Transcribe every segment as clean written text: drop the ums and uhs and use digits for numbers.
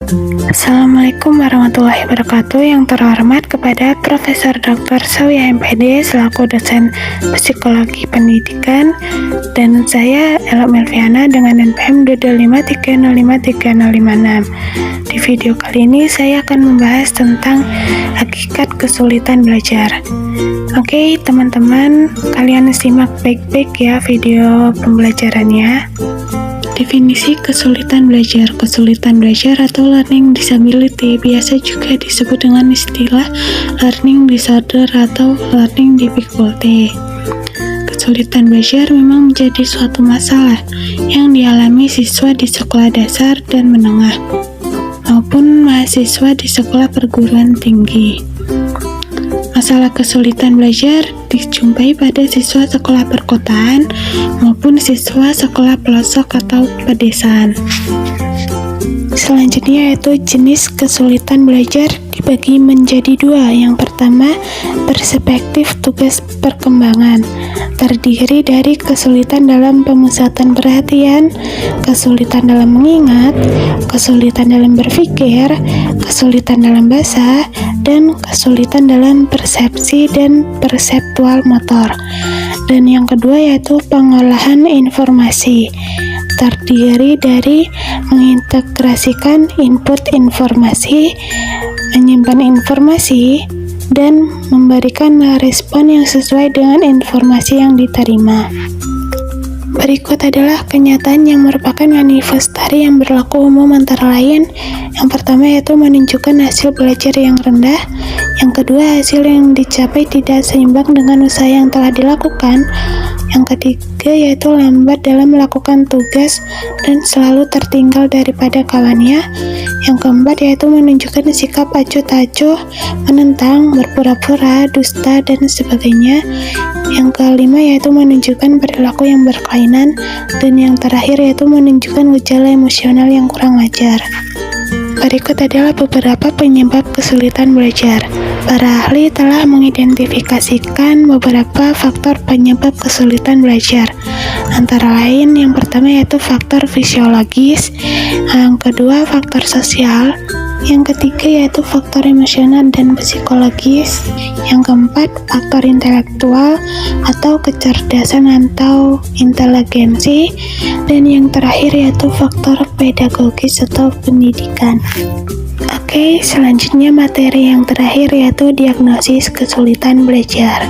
Assalamualaikum warahmatullahi wabarakatuh. Yang terhormat kepada Profesor Dr. Sawya MPD selaku dosen psikologi pendidikan, dan saya Ella Melviana dengan NPM 225305356. Di video kali ini saya akan membahas tentang hakikat kesulitan belajar. Oke teman-teman, kalian simak baik-baik ya video pembelajarannya. Definisi kesulitan belajar. Kesulitan belajar atau learning disability biasa juga disebut dengan istilah learning disorder atau learning difficulty. Kesulitan belajar memang menjadi suatu masalah yang dialami siswa di sekolah dasar dan menengah maupun mahasiswa di sekolah perguruan tinggi. Masalah kesulitan belajar dijumpai pada siswa sekolah perkotaan maupun siswa sekolah pelosok atau pedesaan. Selanjutnya yaitu jenis kesulitan belajar dibagi menjadi dua. Yang pertama, perspektif tugas perkembangan, terdiri dari kesulitan dalam pemusatan perhatian, kesulitan dalam mengingat, kesulitan dalam berpikir, kesulitan dalam bahasa, dan kesulitan dalam persepsi dan perseptual motor. Dan yang kedua yaitu pengolahan informasi, terdiri dari mengintegrasikan input informasi, menyimpan informasi, dan memberikan respon yang sesuai dengan informasi yang diterima. Berikut adalah kenyataan yang merupakan manifestasi yang berlaku umum antara lain. Yang pertama yaitu menunjukkan hasil belajar yang rendah. Yang kedua, hasil yang dicapai tidak seimbang dengan usaha yang telah dilakukan. Yang ketiga yaitu lambat dalam melakukan tugas dan selalu tertinggal daripada kawannya. Yang keempat yaitu menunjukkan sikap acuh tak acuh, menentang, berpura-pura, dusta, dan sebagainya. Yang kelima yaitu menunjukkan perilaku yang berkelainan. Dan yang terakhir yaitu menunjukkan gejala emosional yang kurang wajar. Berikut adalah beberapa penyebab kesulitan belajar. Para ahli telah mengidentifikasikan beberapa faktor penyebab kesulitan belajar. Antara lain, yang pertama yaitu faktor fisiologis, yang kedua faktor sosial, yang ketiga yaitu faktor emosional dan psikologis, yang keempat faktor intelektual atau kecerdasan atau inteligensi, dan yang terakhir yaitu faktor pedagogis atau pendidikan. Oke, selanjutnya materi yang terakhir yaitu diagnosis kesulitan belajar.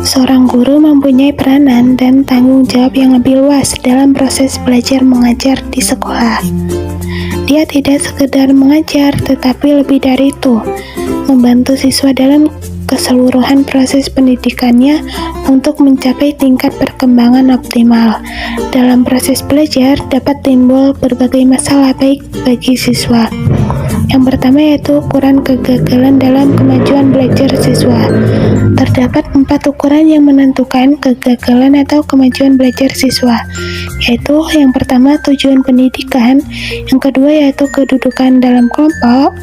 Seorang guru mempunyai peranan dan tanggung jawab yang lebih luas dalam proses belajar mengajar di sekolah. Dia tidak sekedar mengajar, tetapi lebih dari itu, membantu siswa dalam keseluruhan proses pendidikannya untuk mencapai tingkat perkembangan optimal. Dalam proses belajar dapat timbul berbagai masalah baik bagi siswa. Yang pertama yaitu ukuran kegagalan dalam kemajuan belajar siswa. Terdapat 4 ukuran yang menentukan kegagalan atau kemajuan belajar siswa, yaitu yang pertama tujuan pendidikan, yang kedua yaitu kedudukan dalam kelompok,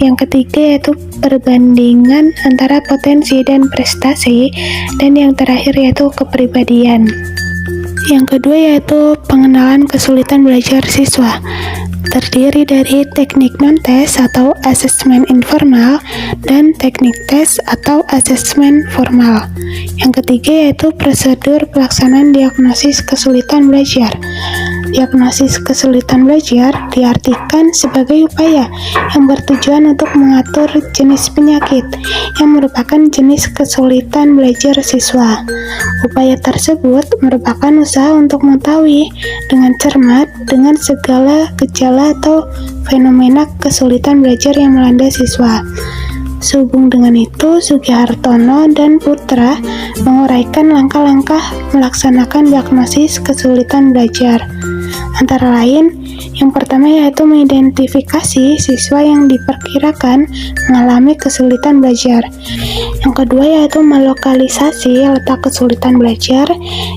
yang ketiga yaitu perbandingan antara potensi dan prestasi, dan yang terakhir yaitu kepribadian. Yang kedua yaitu pengenalan kesulitan belajar siswa, terdiri dari teknik non-tes atau asesmen informal dan teknik tes atau asesmen formal. Yang ketiga yaitu prosedur pelaksanaan diagnosis kesulitan belajar. Diagnosis kesulitan belajar diartikan sebagai upaya yang bertujuan untuk mengatur jenis penyakit yang merupakan jenis kesulitan belajar siswa. Upaya tersebut merupakan usaha untuk mengetahui dengan cermat dengan segala gejala atau fenomena kesulitan belajar yang melanda siswa. Sehubung dengan itu, Sugihartono dan Putra menguraikan langkah-langkah melaksanakan diagnosis kesulitan belajar. Antara lain, yang pertama yaitu mengidentifikasi siswa yang diperkirakan mengalami kesulitan belajar. Yang kedua yaitu melokalisasi letak kesulitan belajar.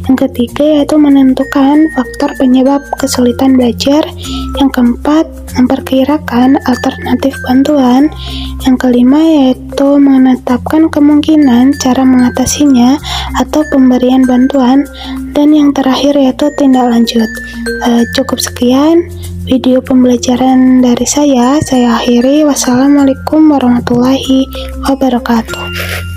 Yang ketiga yaitu menentukan faktor penyebab kesulitan belajar. Yang keempat, memperkirakan alternatif bantuan. Yang kelima yaitu menetapkan kemungkinan cara mengatasinya atau pemberian bantuan. Dan yang terakhir yaitu tindak lanjut. Cukup sekian. video pembelajaran dari saya akhiri. Wassalamualaikum warahmatullahi wabarakatuh.